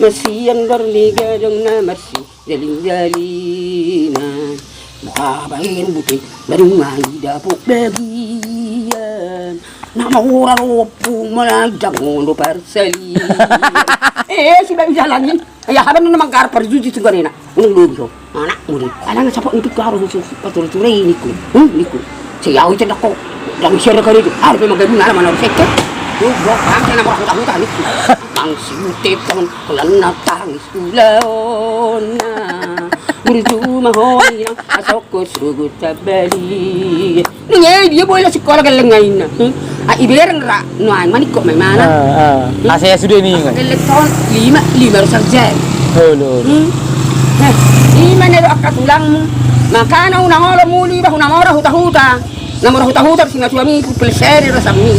Masih yang bernigadong na masih jaling-jalinan Makabahin butin Barungan dapok bagian Nama orang opo Maladang ulo parsali sudah jalanin Ayahan na naman karpar Juji itu ganina Unang lubi ko Anak mo rin Alang nga sapok nipit ko araw Patul-tulay ni ko Sayaw ito na ko Dang siya na ka rin Harap yung magagawin na naman ako sektor Bro, ang naman ako tahutan ito Ang sutip naman Kulan na tangis ulaon na Murito mahoy ng asok ko Sugot sa bali Ngay, dia boleh sekolah galang ngayon na Iberang ra Nuan, manik ko may mana Saya sudah ni Elektron, lima sarjan Lima na akatulang mo Makana unang oras muli ba Unang oras huta-huta Namura huta-huta Singa suami pupilseri Rasami